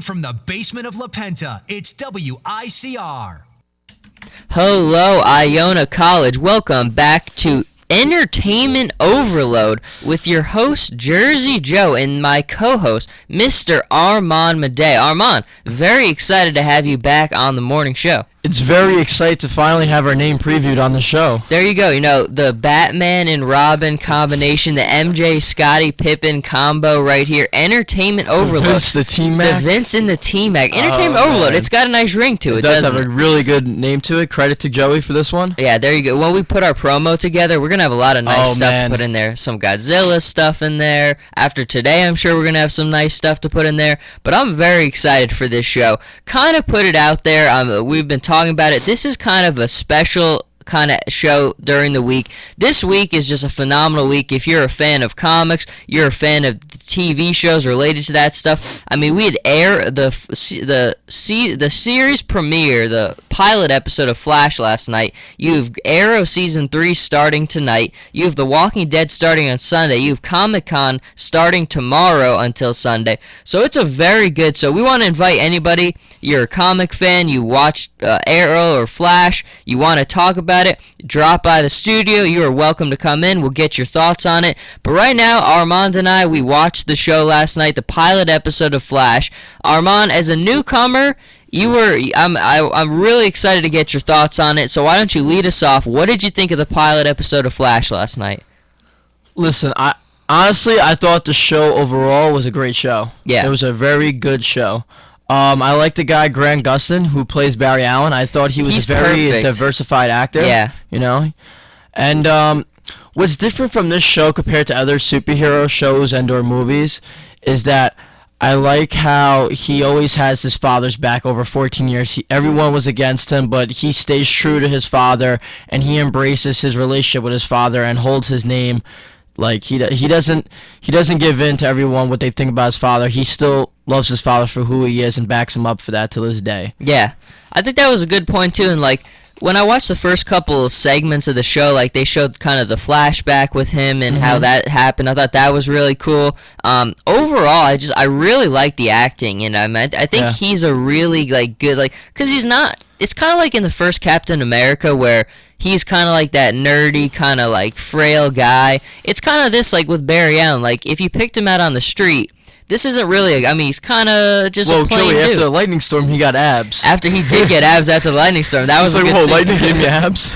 From the basement of La Penta, it's WICR. Hello, Iona College. Welcome back to Entertainment Overload with your host, Jersey Joe, and my co-host, Mr. Armand Madej. Armand, very excited to have you back on the morning show. It's very exciting to finally have our name previewed on the show. There you go. You know, the Batman and Robin combination, the MJ Scottie Pippen combo right here. Entertainment Overload. Vince the T-Mac. The Vince and the T-Mac. Entertainment Overload. It's got a nice ring to it, It does doesn't have a really good name to it. Credit to Joey for this one. Yeah, there you go. When we put our promo together, we're going to have a lot of nice stuff man. to put in there. Some Godzilla stuff in there. After today, I'm sure we're going to have some nice stuff to put in there. But I'm very excited for this show. Kind of put it out there. We've been talking about it. This is kind of a special kind of show during the week. This week is just a phenomenal week. If you're a fan of comics, you're a fan of TV shows related to that stuff. I mean, we had air the series premiere, the pilot episode of Flash last night. You have Arrow season 3 starting tonight. You have The Walking Dead starting on Sunday. You have Comic-Con starting tomorrow until Sunday. So it's a very good. So we want to invite anybody. You're a comic fan. You watch Arrow or Flash. You want to talk about it, drop by the studio. You are welcome to come in. We'll get your thoughts on it. But right now, Armand and I, we watched the show last night, the pilot episode of Flash. Armand, as a newcomer, I'm really excited to get your thoughts on it. So why don't you lead us off? What did you think of the pilot episode of Flash last night? Listen, I thought the show overall was a great show. Yeah. It was a very good show. I like the guy Grant Gustin who plays Barry Allen. I thought he's a very perfect. Diversified actor. Yeah. You know? And what's different from this show compared to other superhero shows and or movies is that I like how he always has his father's back over 14 years. Everyone was against him, but he stays true to his father, and he embraces his relationship with his father and holds his name. Like he doesn't give in to everyone what they think about his father. He still loves his father for who he is and backs him up for that till this day. Yeah, I think that was a good point too. And like when I watched the first couple of segments of the show, like they showed kind of the flashback with him and how that happened. I thought that was really cool. Overall, I really like the acting, and I think he's a really like good because he's not. It's kind of like in the first Captain America where he's kind of like that nerdy, kind of like frail guy. It's kind of this like with Barry Allen. Like if you picked him out on the street, this isn't really. He's kind of just a plain dude. After the lightning storm, he got abs. After he did get abs after the lightning storm, that was a like, good scene. Lightning gave me abs.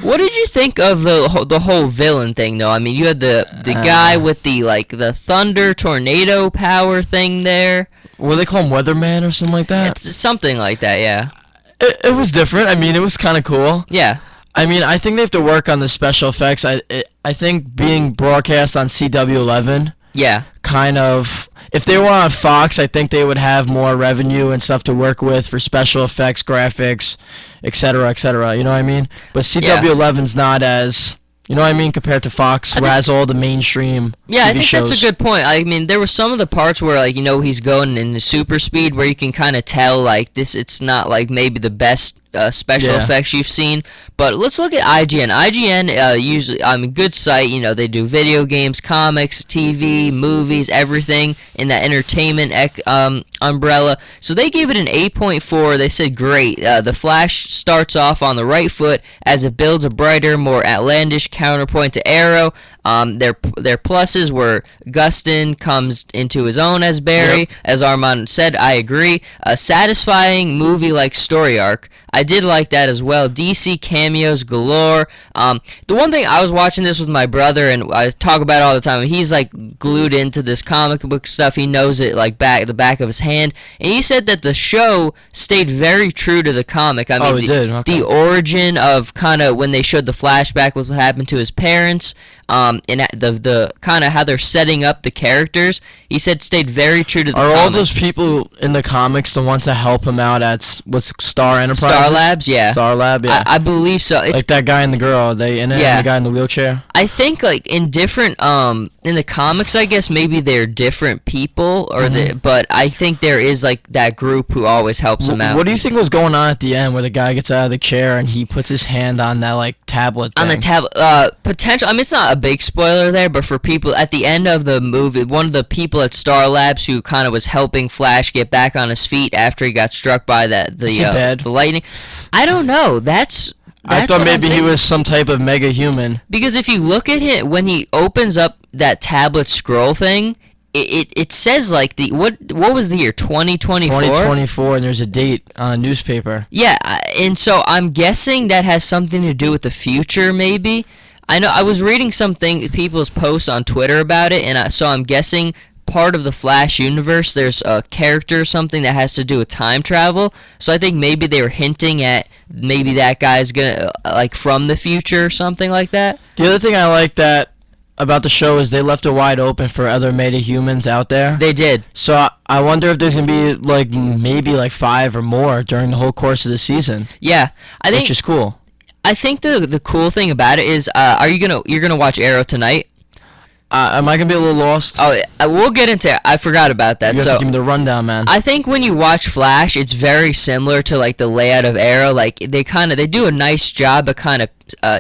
What did you think of the whole villain thing, though? I mean, you had the guy with the thunder tornado power thing there. What do they call him, Weatherman or something like that? It's something like that, yeah. It was different. I mean, it was kind of cool. Yeah. I mean, I think they have to work on the special effects. I think being broadcast on CW11. Yeah. Kind of, if they were on Fox, I think they would have more revenue and stuff to work with for special effects, graphics, etc., etc. You know what I mean? But CW11's not as, you know what I mean, compared to Fox, who has all the mainstream Yeah, TV I think shows. that's a good point. I mean, there were some of the parts where, like, you know, he's going in the super speed where you can kind of tell, like, it's not, like, maybe the best special effects you've seen. But let's look at IGN. IGN, usually, good site. You know, they do video games, comics, TV, movies, everything in that entertainment umbrella. So they gave it an 8.4. They said, great. The Flash starts off on the right foot as it builds a brighter, more outlandish counterpoint to Arrow. Their pluses were Gustin comes into his own as Barry. As Armand said, I agree. A satisfying movie-like story arc. I did like that as well. DC cameos galore. The one thing, I was watching this with my brother, and I talk about it all the time. He's like glued into this comic book stuff. He knows it like the back of his hand. And he said that the show stayed very true to the comic. I mean, it did. Okay. The origin of kind of when they showed the flashback with what happened to his parents. And the kind of how they're setting up the characters, he said stayed very true to the comic. Are all those people in the comics the ones that help him out at what's Star Enterprise? Star Labs, yeah. Star Lab, yeah. I believe so. It's like that guy and the girl, are they in it? Yeah. And the guy in the wheelchair? I think like in different in the comics, I guess maybe they're different people but I think there is like that group who always helps him out. What do you think was going on at the end where the guy gets out of the chair and he puts his hand on that like tablet thing? On the tablet, potential. I mean, it's not a big spoiler there, but for people at the end of the movie, one of the people at Star Labs who kind of was helping Flash get back on his feet after he got struck by the lightning. I don't know. I thought maybe he was some type of mega human. Because if you look at it, when he opens up that tablet scroll thing, it says like what was the year, 2024? 2024, and there's a date on a newspaper. Yeah, and so I'm guessing that has something to do with the future, maybe. I know I was reading people's posts on Twitter about it, and so I'm guessing part of the Flash universe, there's a character or something that has to do with time travel. So I think maybe they were hinting at maybe that guy's gonna like from the future or something like that. The other thing I like about the show is they left it wide open for other meta-humans out there. They did. So I wonder if there's gonna be like maybe like 5 or more during the whole course of the season. Yeah, which is cool. I think the cool thing about it is, you're gonna watch Arrow tonight? Am I gonna be a little lost? Oh, we'll get into it. I forgot about that. You have to give me the rundown, man. I think when you watch Flash, it's very similar to like the layout of Arrow. Like they do a nice job of kind of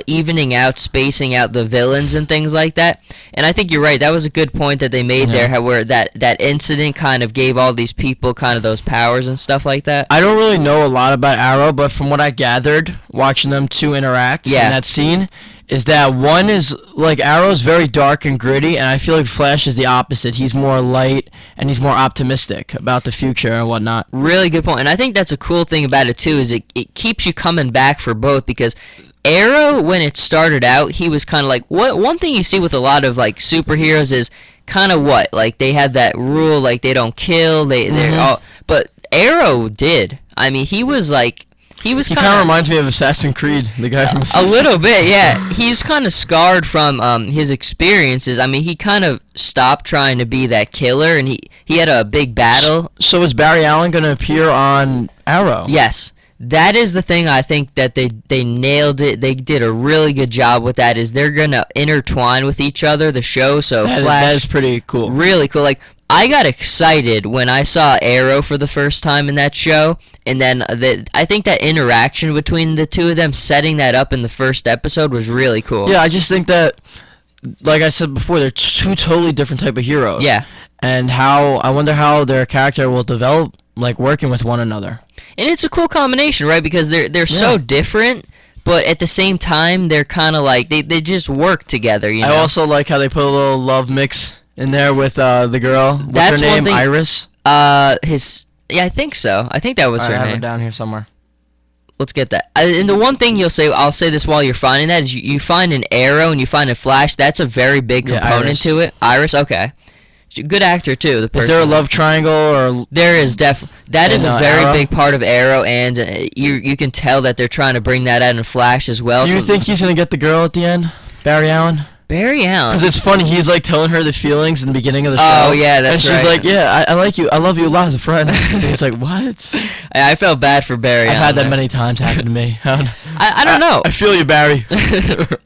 evening out, spacing out the villains and things like that. And I think you're right. That was a good point that they made there, where that incident kind of gave all these people kind of those powers and stuff like that. I don't really know a lot about Arrow, but from what I gathered watching them two interact in that scene, is that one is like Arrow's very dark and gritty, and I feel like Flash is the opposite. He's more light and he's more optimistic about the future and whatnot. Really good point. And I think that's a cool thing about it too, is it keeps you coming back for both, because Arrow, when it started out, he was kind of like, one thing you see with a lot of like superheroes is kind of like they have that rule, like they don't kill, they're all, but Arrow did. I mean, he kind of reminds me of Assassin's Creed, the guy from Assassin's Creed. A little bit, yeah. He's kind of scarred from his experiences. I mean, he kind of stopped trying to be that killer, and he had a big battle. So is Barry Allen going to appear on Arrow? Yes. That is the thing I think that they nailed it. They did a really good job with that, is they're going to intertwine with each other, the show. So Flash, that is pretty cool. Really cool. Like, I got excited when I saw Arrow for the first time in that show, and then I think that interaction between the two of them, setting that up in the first episode, was really cool. Yeah, I just think that, like I said before, they're two totally different type of heroes. Yeah. And I wonder how their character will develop, like working with one another. And it's a cool combination, right? Because they're so different, but at the same time, they're kind of like, they just work together, you know? I also like how they put a little love mix in there with the girl. What's her name? Iris? Yeah, I think so. I think that was her name. I have it down here somewhere. Let's get that. And the one thing I'll say this while you're finding that, is you find an Arrow and you find a Flash. That's a very big component to it. Iris, okay. Good actor too. Is there a love triangle or? There is definitely. That is a very big part of Arrow, and you can tell that they're trying to bring that out in Flash as well. Do you think he's gonna get the girl at the end, Barry Allen? Barry Allen. Because it's funny, he's like telling her the feelings in the beginning of the show. Oh yeah, that's right. And she's like, "Yeah, I like you. I love you a lot as a friend." And he's like, "What?" I felt bad for Barry. I've had that many times happen to me. I don't know. I feel you, Barry.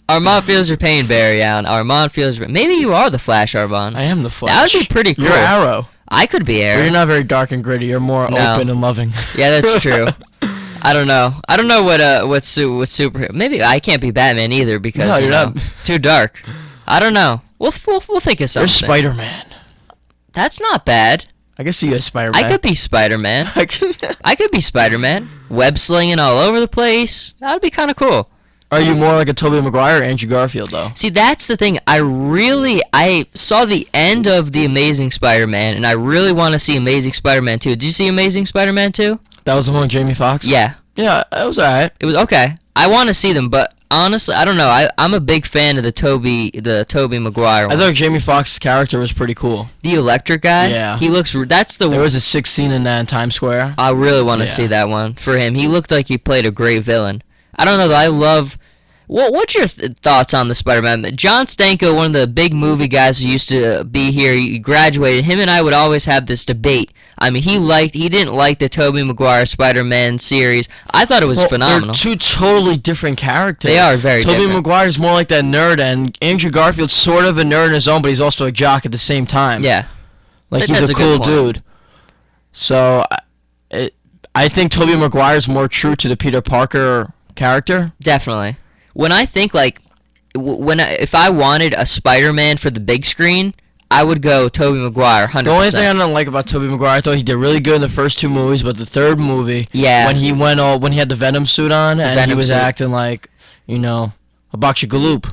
Armand feels your pain, Barry Allen. Armand feels your... Maybe you are the Flash, Armand. I am the Flash. That would be pretty cool. You're Arrow. I could be Arrow. But you're not very dark and gritty. You're more open and loving. Yeah, that's true. I don't know what super. Maybe I can't be Batman either, because you're not too dark. I don't know. We'll think of something. You're Spider-Man. That's not bad. I can see you as Spider-Man. I could be Spider-Man. I could be Spider-Man. Web slinging all over the place. That would be kind of cool. Are you more like a Tobey Maguire or Andrew Garfield, though? See, that's the thing. I saw the end of The Amazing Spider-Man, and I really want to see Amazing Spider-Man 2. Did you see Amazing Spider-Man 2? That was the one with Jamie Foxx? Yeah. Yeah, it was alright. It was okay. I want to see them, but honestly, I don't know. I'm a big fan of the Tobey Maguire one. I thought Jamie Foxx's character was pretty cool. The electric guy? Yeah. He looks... There was a 6 scene in that in Times Square. I really want to see that one for him. He looked like he played a great villain. I don't know, though. I love... What's your thoughts on the Spider-Man? John Stanko, one of the big movie guys who used to be here, he graduated. Him and I would always have this debate. I mean, he didn't like the Tobey Maguire Spider-Man series. I thought it was phenomenal. They're two totally different characters. They are very different. Tobey Maguire's more like that nerd, and Andrew Garfield's sort of a nerd in his own, but he's also a jock at the same time. Yeah. Like, he's a cool dude. So, I think Tobey Maguire's more true to the Peter Parker character. Definitely. When I think, like, if I wanted a Spider-Man for the big screen, I would go Tobey Maguire 100%. The only thing I don't like about Tobey Maguire, I thought he did really good in the first 2 movies, but the third movie, Yeah. when he had the Venom suit on and he Venom was suit. acting like, a box of galoop.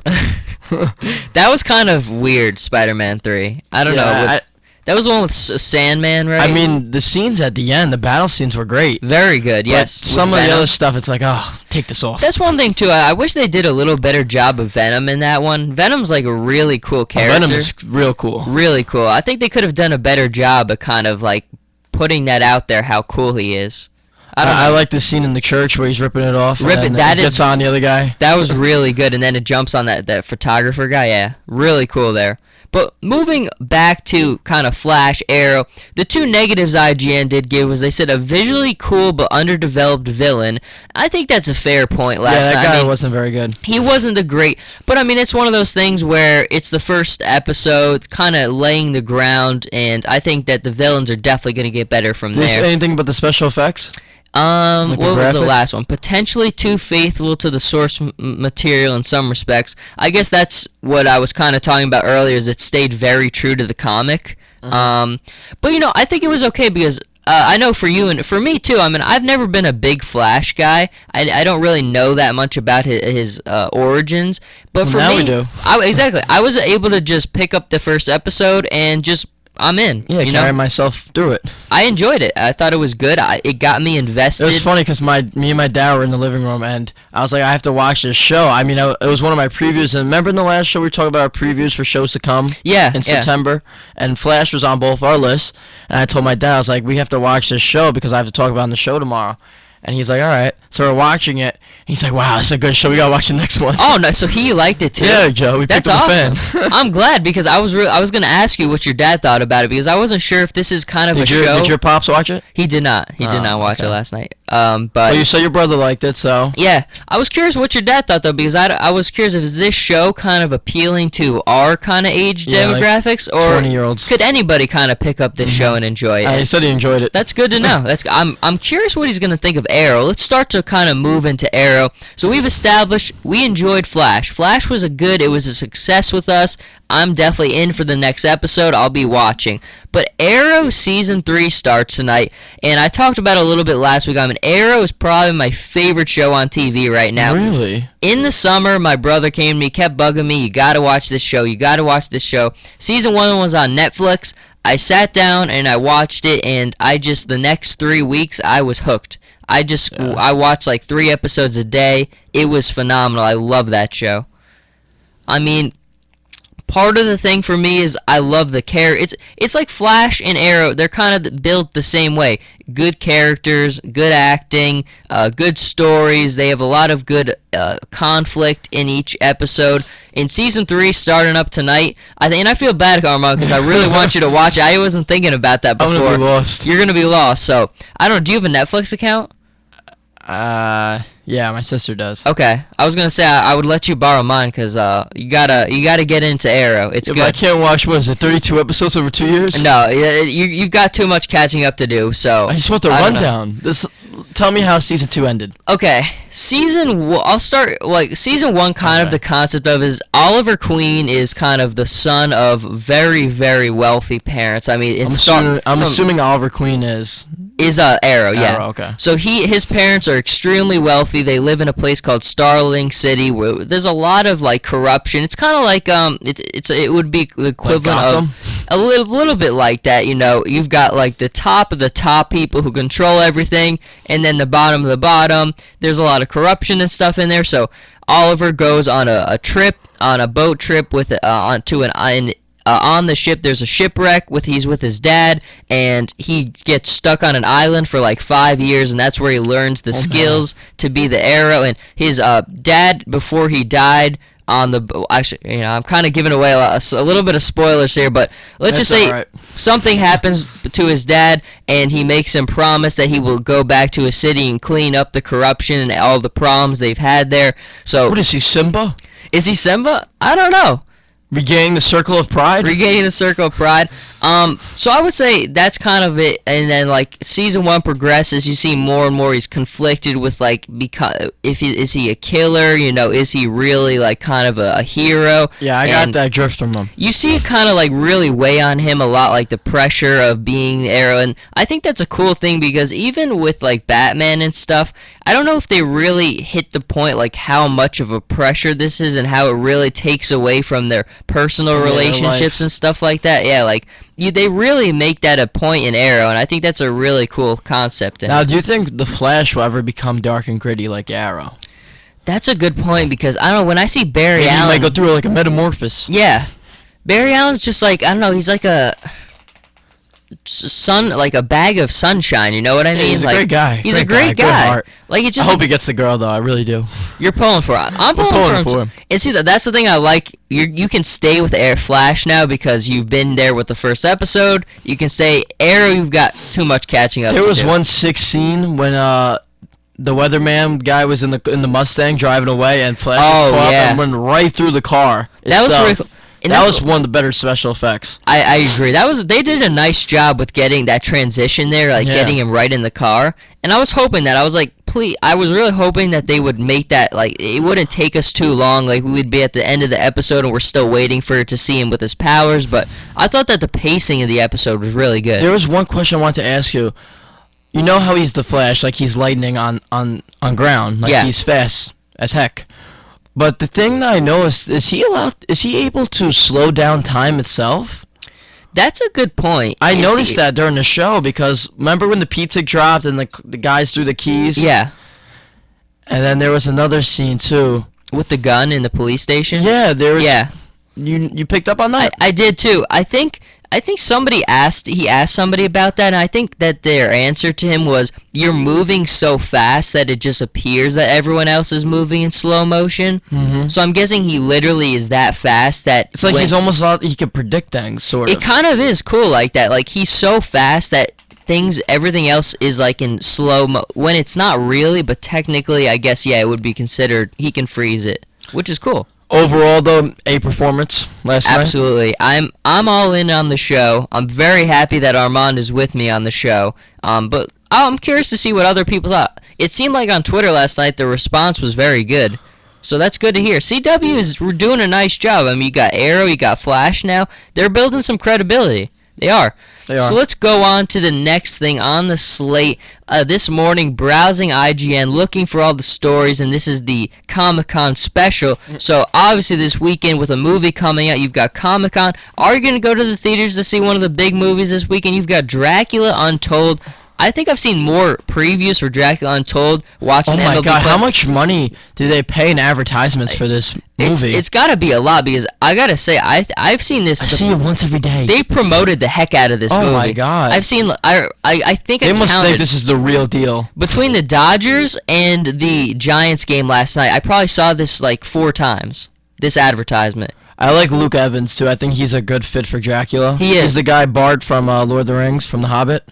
That was kind of weird, Spider-Man 3. I don't know. That was the one with Sandman, right? I mean, the scenes at the end, the battle scenes were great. Very good, yes. But some with of the Venom. other stuff, it's like, oh, take this off. That's one thing, too. I wish they did a little better job of Venom in that one. Venom's like a really cool character. Venom is real cool. Really cool. I think they could have done a better job of kind of like putting that out there, how cool he is. I like the scene in the church where he's ripping it off. Ripping, and then that he gets is- on the other guy. That was really good, and then it jumps on that photographer guy. Yeah, really cool there. But moving back to kind of Flash, Arrow, the 2 negatives IGN did give was they said a visually cool but underdeveloped villain. I think that's a fair point. Yeah, that guy I mean, wasn't very good. he wasn't the great, but I mean, it's one of those things where it's the first episode, kind of laying the ground, and I think that the villains are definitely going to get better from Did you say there. anything about the special effects? What Like the was the graphics? last one? Potentially too faithful to the source material in some respects. I guess that's what I was kind of talking about earlier. Is it stayed very true to the comic. But I think it was okay because I know for you and for me too. I mean, I've never been a big Flash guy. I don't really know that much about his origins. But Well, for now me, we do. Exactly. I was able to just pick up the first episode and just. I'm in. Yeah, carry myself through it. I enjoyed it. I thought it was good. It got me invested. It was funny because me and my dad were in the living room, and I was like, I have to watch this show. I mean, it was one of my previews. And remember in the last show we talked about our previews for shows to come? Yeah, In yeah. September, and Flash was on both our lists. And I told my dad, I was like, we have to watch this show because I have to talk about it on the show tomorrow. And he's like, all right. So we're watching it. He's like, wow, that's a good show. We gotta watch the next one. Oh no! So he liked it too. Yeah, Joe. We That's picked up a awesome. fan. I'm glad because I was gonna ask you what your dad thought about it because I wasn't sure if this is kind of a show. Did your pops watch it? He did not. He did Oh, not watch it okay. last night. Well, But you said your brother liked it, so. yeah, I was curious what your dad thought though because I was curious if is this show kind of appealing to our kind of age Yeah, like demographics or 20-year-olds. could anybody kind of pick up this show and enjoy it? He said he enjoyed it. That's good to know. I'm curious what he's gonna think of Arrow. Let's start to kind of move into Arrow. So we've established we enjoyed Flash. Flash was it was a success with us. I'm definitely in for the next episode. I'll be watching. But Arrow season 3 starts tonight, and I talked about it a little bit last week. I mean, Arrow is probably my favorite show on TV right now. Really? In the summer, my brother came to me, kept bugging me, you gotta watch this show, you gotta watch this show. Season 1 was on Netflix. I sat down and I watched it, and the next 3 weeks, I was hooked. I watched like 3 episodes a day. It was phenomenal. I love that show. I mean, part of the thing for me is I love the character. It's like Flash and Arrow. They're kind of built the same way. Good characters, good acting, good stories. They have a lot of good conflict in each episode. In season 3, starting up tonight, and I feel bad, Carmel, because I really want you to watch it. I wasn't thinking about that before. I'm gonna be lost. You're gonna be lost. So I don't. Do you have a Netflix account? Yeah, my sister does. Okay, I was gonna say I would let you borrow mine because you gotta get into Arrow. It's Yeah, but I good. can't watch, what is it, 32 episodes over 2 years? No, you've got too much catching up to do. So I just want the I don't know. rundown. Tell me how season 2 ended. Okay, I'll start season 1. Kind of Okay. the concept of is Oliver Queen is kind of the son of very very wealthy parents. I mean, I'm assuming Oliver Queen is Arrow. Yeah. Arrow, okay. So his parents are extremely wealthy. They live in a place called Starling City where there's a lot of like corruption. It's kind of like it would be the equivalent Gotham? of a little bit like that. You've got like the top of the top people who control everything, and then the bottom of the bottom. There's a lot of corruption and stuff in there. So Oliver goes on a boat trip with onto an island. On the ship, there's a shipwreck. He's with his dad, and he gets stuck on an island for like 5 years, and that's where he learns the skills to be the Arrow. And his dad, before he died on the actually, I'm kind of giving away a little bit of spoilers here, but let's just That's say alright. something happens to his dad, and he makes him promise that he will go back to his city and clean up the corruption and all the problems they've had there. So What is he, Simba? is he Simba? I don't know. Regaining the circle of pride. Regaining the circle of pride. So I would say that's kind of it. And then like season 1 progresses, you see more and more he's conflicted with like because is he a killer? You know, is he really like kind of a hero? Yeah, I got that drift from him. You see it kind of like really weigh on him a lot, like the pressure of being Arrow, and I think that's a cool thing because even with like Batman and stuff, I don't know if they really hit the point like how much of a pressure this is and how it really takes away from their personal relationships and stuff like that. Yeah, like they really make that a point in Arrow, and I think that's a really cool concept. Now, do you think the Flash will ever become dark and gritty like Arrow? That's a good point because I don't know, when I see Barry Maybe Allen, he might go through like a metamorphosis. yeah, Barry Allen's just like, I don't know, he's like a like a bag of sunshine, you know what I mean? He's a like, great guy. He's a great Good guy. heart. Like it's I just hope he gets the girl though. I really do. you're pulling for it. I'm We're pulling for pulling him. for him. And see that's the thing I like. You can stay with Air Flash now because you've been there with the first episode. You can say Arrow. You've got too much catching up. There to was do. one sick scene when the weatherman guy was in the Mustang driving away and Flash Oh, caught yeah. and went right through the car. That was itself. really and that that's- was one of the better special effects. I agree. They did a nice job with getting that transition there, like Yeah. getting him right in the car. And I was hoping that I was really hoping that they would make that like it wouldn't take us too long. Like we would be at the end of the episode and we're still waiting for to see him with his powers. But I thought that the pacing of the episode was really good. There was one question I wanted to ask you. You know how he's the Flash, like he's lightning on ground, like Yeah. he's fast as heck. But the thing that I noticed is he able to slow down time itself? That's a good point. I Is noticed he- that during the show because remember when the pizza dropped and the guys threw the keys? Yeah, And then there was another scene too. with the gun in the police station. Yeah, there was. Yeah, You picked up on that? I did too. I think somebody asked somebody about that, and I think that their answer to him was, "You're moving so fast that it just appears that everyone else is moving in slow motion." Mm-hmm. So I'm guessing he literally is that fast that It's like when- he's almost he can predict things, sort of. It kind of is cool like that. Like he's so fast that everything else is like in slow mo. When it's not really, but technically, I guess yeah, it would be considered. He can freeze it, which is cool. Overall, though, a performance last night. Absolutely. I'm all in on the show. I'm very happy that Armand is with me on the show. But I'm curious to see what other people thought. It seemed like on Twitter last night the response was very good. So that's good to hear. CW is doing a nice job. I mean, you got Arrow, you got Flash now. They're building some credibility. They are. They are. So let's go on to the next thing on the slate. This morning, browsing IGN, looking for all the stories, and this is the Comic-Con special. So obviously this weekend with a movie coming out, you've got Comic-Con. Are you going to go to the theaters to see one of the big movies this weekend? You've got Dracula Untold. I think I've seen more previews for Dracula Untold watching Oh the my MLB god, play- how much money do they pay in advertisements for this movie? It's got to be a lot because I got to say I've seen this. I see it once every day. They promoted the heck out of this movie. Oh my God. I've seen. I think They I must counted think this is the real deal. between the Dodgers and the Giants game last night. I probably saw this like 4 times. This advertisement. I like Luke Evans too. I think he's a good fit for Dracula. He is. He's the guy Bard from Lord of the Rings, from The Hobbit.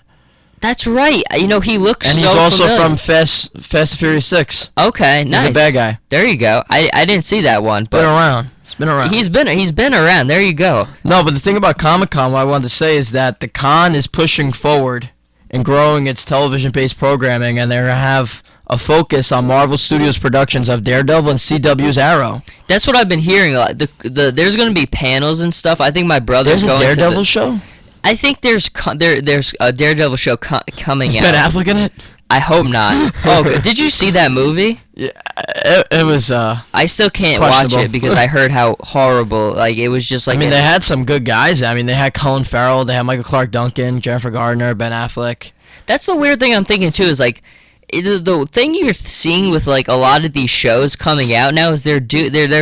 That's right. You know he looks And so he's also familiar. from Fast and Furious 6. Okay, nice. He's a bad guy. There you go. I didn't see that one, Been but around. He's been around. he's been around. There you go. No, but the thing about Comic-Con, what I wanted to say is that the con is pushing forward and growing its television-based programming, and they're going to have a focus on Marvel Studios productions of Daredevil and CW's Arrow. That's what I've been hearing. Like there's gonna be panels and stuff. I think my brother's There's a going to Daredevil show? I think there's a Daredevil show coming Is out. Ben Affleck in it? I hope not. Oh, okay. Did you see that movie? Yeah, it was, I still can't watch Questionable. it because I heard how horrible. Like it was just like. I mean, they had some good guys. I mean, they had Colin Farrell, they had Michael Clark Duncan, Jennifer Gardner, Ben Affleck. That's the weird thing I'm thinking too. Is like. The thing you're seeing with like a lot of these shows coming out now is they're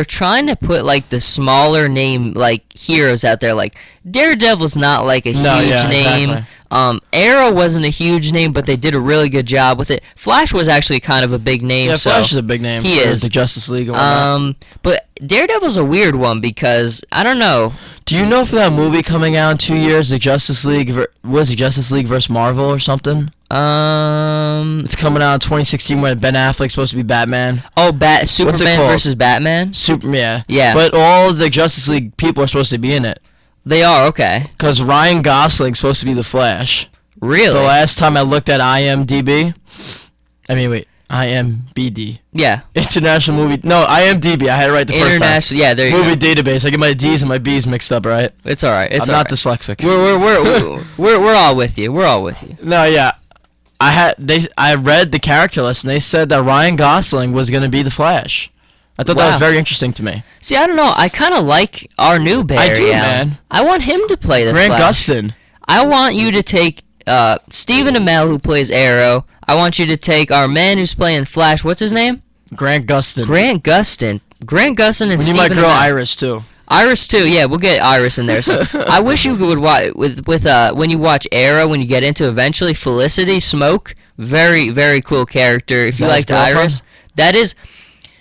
trying to put like the smaller name like heroes out there. Like Daredevil's not like a huge name. Exactly. Arrow wasn't a huge name, but they did a really good job with it. Flash was actually kind of a big name. Yeah, so Flash is a big name he for is. the Justice League and whatnot. But Daredevil's a weird one because I don't know. Do you know for that movie coming out in 2 years, the Justice League was it Justice League versus Marvel or something? It's coming out in 2016 where Ben Affleck's supposed to be Batman. Oh, Superman called? versus Batman. Yeah. Yeah. But all the Justice League people are supposed to be in it. They are okay. Because Ryan Gosling's supposed to be the Flash. Really? The last time I looked at IMDb, IMBD. Yeah. International movie. No, IMDb. I had it right the first time. International. Yeah, there you Movie go. database. I get my D's and my B's mixed up, right? It's all right. It's I'm all not right. dyslexic. We're all with you. We're all with you. No, yeah. I read the character list and they said that Ryan Gosling was going to be the Flash. I thought that was Wow. very interesting to me. See, I don't know. I kind of like our new Barry I do, Allen. man. I want him to play the Grant Flash. Gustin. I want you to take Stephen Amell, who plays Arrow. I want you to take our man who's playing Flash. What's his name? Grant Gustin. Grant Gustin. Grant Gustin and We need Stephen my girl Amell. Iris, too. Iris too, yeah, we'll get Iris in there. So I wish you would watch with when you watch Arrow, when you get into eventually Felicity Smoke, very very cool character. If you That his liked girlfriend? Iris, that is,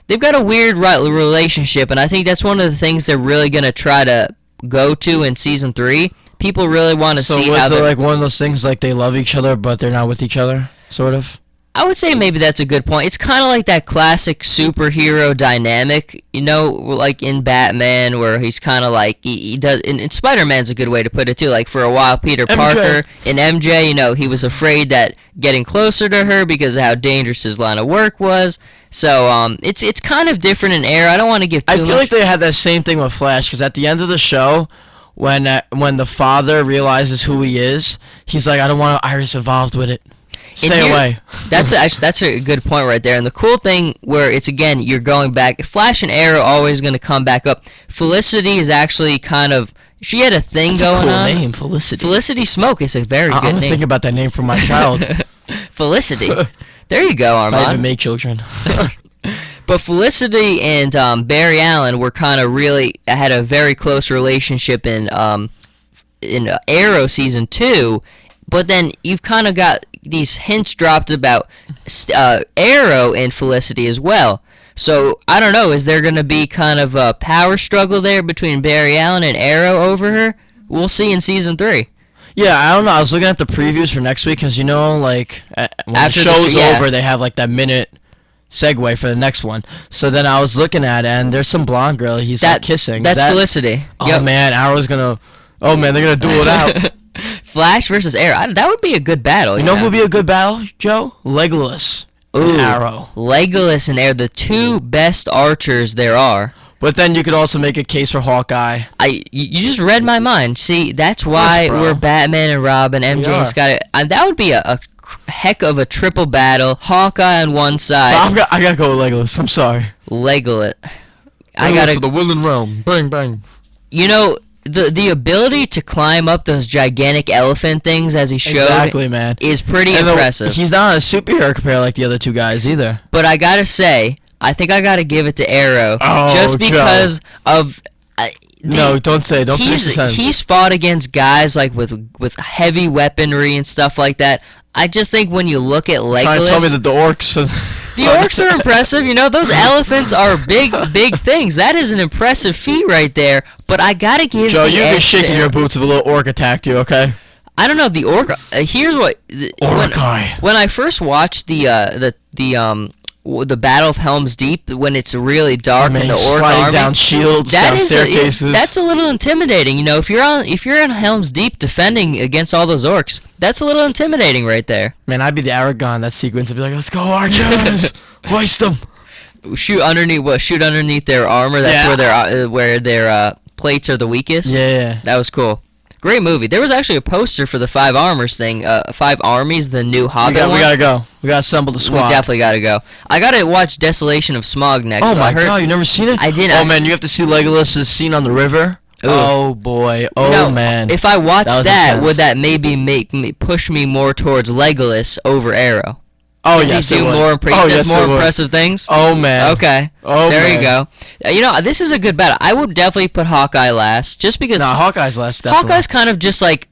they've got a weird relationship, and I think that's one of the things they're really gonna try to go to in season 3. People really want to So see was how it like one of those things like they love each other but they're not with each other, sort of? I would say maybe that's a good point. It's kind of like that classic superhero dynamic, you know, like in Batman, where he's kind of like he does. And Spider-Man's a good way to put it too. Like for a while, Peter MJ. Parker and MJ, you know, he was afraid that getting closer to her because of how dangerous his line of work was. So it's kind of different in Arrow. I don't want to give too I much. feel like they had that same thing with Flash because at the end of the show, when the father realizes who he is, he's like, I don't want Iris involved with it. And Stay here- away. That's a good point right there. And the cool thing where it's again you're going back. Flash and Arrow always going to come back up. Felicity is actually kind of she had a thing That's going a cool on. name, Felicity. Felicity Smoke is a very I'm good gonna name. think about that name for my child. Felicity. There you go, I even Armand. make children. But Felicity and Barry Allen were kind of really had a very close relationship in Arrow season 2. But then you've kind of got these hints dropped about Arrow and Felicity as well. So I don't know. Is there going to be kind of a power struggle there between Barry Allen and Arrow over her? We'll see in season 3. Yeah, I don't know. I was looking at the previews for next week because, you know, like, when After the the show's show, yeah. over, they have, like, that minute segue for the next one. So then I was looking at it, and there's some blonde girl he's like, kissing. That's Is that, Felicity. Oh, Yep. man, Arrow's going to... Oh, man, they're going to duel it out. Flash versus Arrow. That would be a good battle. You know who would be a good battle, Joe? Legolas. and Ooh. Arrow. Legolas and Arrow, the two best archers there are. But then you could also make a case for Hawkeye. You just read my mind. See, that's why bro. we're Batman and Robin. We MJ and are. Scott. That would be a heck of a triple battle. Hawkeye on one side. I gotta go with Legolas. I'm sorry. Legolas. I Legolas gotta. of the Woodland Realm. Bang bang. You know, the ability to climb up those gigantic elephant things as he showed Exactly, man. is pretty And impressive. he's not a superhero compared like the other two guys either. But I gotta say, I think I gotta give it to Arrow Oh, just Joe. because of. No, don't say. Don't finish the sentence. He's fought against guys like with heavy weaponry and stuff like that. I just think when you look at Trying Legolas, to tell me that the orcs. the orcs are impressive. You know, those elephants are big things. That is an impressive feat right there. But I gotta give Joe, the you'd be edge to shaking your Arrow. boots if a little orc attacked you. Okay. I don't know the orc. Here's what. Orcai. When I first watched the Battle of Helm's Deep, when it's really dark Man, and the he's orc sliding army, down shields, that down is staircases. that's a little intimidating. You know, if you're in Helm's Deep defending against all those orcs, that's a little intimidating right there. Man, I'd be the Aragon that sequence. I'd be like, let's go, archers, hoist them. Shoot underneath their armor. That's Yeah. where their plates are the weakest. Yeah. That was cool. Great movie. There was actually a poster for the Five Armors thing. Five Armies, the new Hobbit We one. gotta go. We gotta assemble the We squad. definitely gotta go. I gotta watch Desolation of Smog next. Oh so my I heard, god, you never seen it? I didn't. Oh man, you have to see Legolas' scene on the river. Ooh. Oh boy. Oh No, man. If I watch That was that, intense. would that maybe make me push me more towards Legolas over Arrow? Oh Does yes, he it do would. more, Oh yes, more it would. impressive things? Oh man. Okay. Oh there man. you go. You know, this is a good battle. I would definitely put Hawkeye last, just because Nah, Hawkeye's last. Definitely. Hawkeye's kind of just like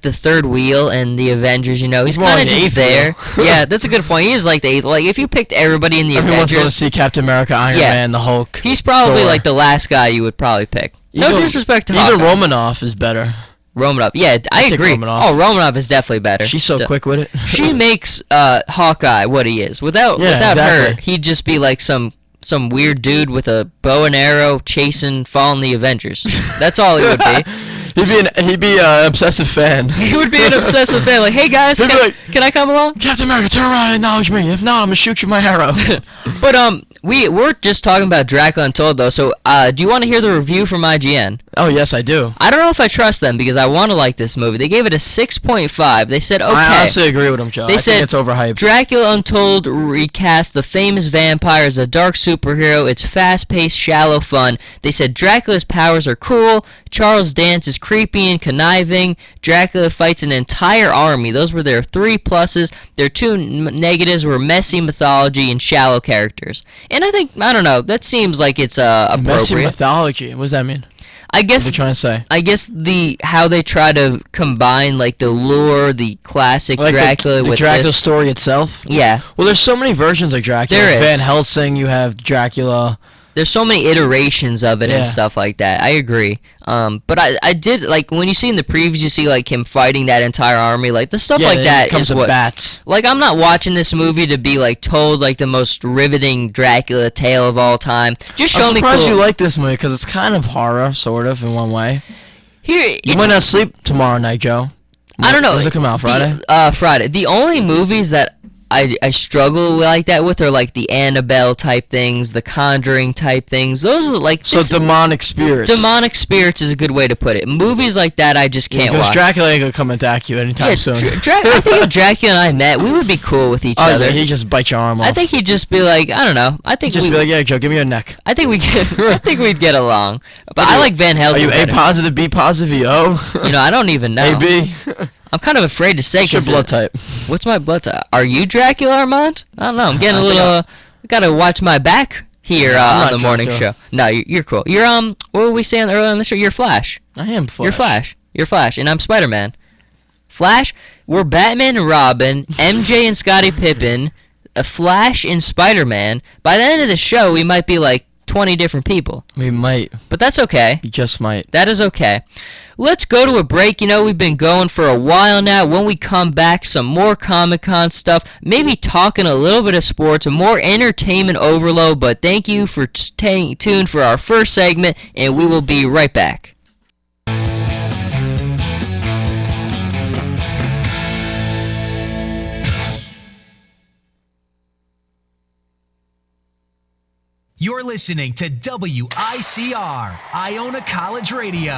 the third wheel in the Avengers. You know, he's more kind of like the just eighth there. wheel. Yeah, that's a good point. He is like the eighth. Like if you picked everybody in the Everyone's going to Avengers, see Captain America, Iron Yeah. Man, the Hulk. he's probably Thor. like the last guy you would probably pick. No Even- disrespect to Even Hawkeye. Romanoff is better. Romanov. Yeah, I take agree. Romanov. Oh, Romanov is definitely better. She's so quick with it. She makes Hawkeye what he is. Without her, exactly. he'd just be like some weird dude with a bow and arrow chasing falling the Avengers. That's all he would be. He'd be an obsessive fan. He would be an obsessive fan. Like, hey guys, He'd be like, can I come along? Captain America, turn around and acknowledge me. If not, I'm gonna shoot you with my arrow. But we're just talking about Dracula Untold though. So do you want to hear the review from IGN? Oh yes, I do. I don't know if I trust them because I want to like this movie. They gave it a 6.5. They said okay. I honestly agree with him, Joe. They I said think it's overhyped. Dracula Untold recast the famous vampire as a dark superhero. It's fast-paced, shallow fun. They said Dracula's powers are cool. Charles Dance is creepy and conniving. Dracula fights an entire army. Those were their 3 pluses. Their 2 negatives were messy mythology and shallow characters. And I don't know, that seems like it's appropriate. Messy mythology. What does that mean? I What are guess they trying to say? I guess how they try to combine like the lore, the classic Like Dracula the with Dracula this. story itself. Yeah, Well, there's so many versions of Dracula. There is. Van Helsing, you have Dracula. there's so many iterations of it Yeah. and stuff like that. I agree. But I did like when you see in the previews, you see like him fighting that entire army, like the stuff like that comes is to what. bats. Like I'm not watching this movie to be like told like the most riveting Dracula tale of all time. Just show I'm me surprised cool. you like this movie because it's kind of horror, sort of, in one way. Here, You it's might not sleep tomorrow night, Joe. I don't know. Does it come out Friday? Friday. The only movies that I struggle like that with are like the Annabelle type things, the Conjuring type things. Those are like So demonic spirits. demonic spirits is a good way to put it. Movies like that I just can't Because watch. Dracula ain't gonna come attack you anytime Yeah, soon. I think if Dracula and I met, we would be cool with each Oh, other. yeah, he just bite your arm off. I think he'd just be like, I don't know. I think just we, be like, yeah, Joe, give me your neck. I think we could, I think we'd get along. But I like Van Are Helsing. you A better. positive, B positive, O? You know, I don't even know. AB. I'm kind of afraid to say What's your because blood type? what's my blood type? Are you Dracula, Armand? I don't know. I'm getting a I think little. I gotta watch my back here I'm on not the morning Dracula. show. No, you're cool. You're what were we saying earlier on the show? You're Flash. I am Flash. You're Flash. You're Flash, and I'm Spider-Man. Flash. We're Batman and Robin, MJ and Scottie Pippen, a Flash and Spider-Man. By the end of the show, we might be like 20 different people, We might. but that's okay. We just might. That is okay. Let's go to a break. You know, we've been going for a while now. When we come back, some more Comic-Con stuff, maybe talking a little bit of sports, a more entertainment overload, but thank you for staying tuned for our first segment, and we will be right back. You're listening to WICR, Iona College Radio.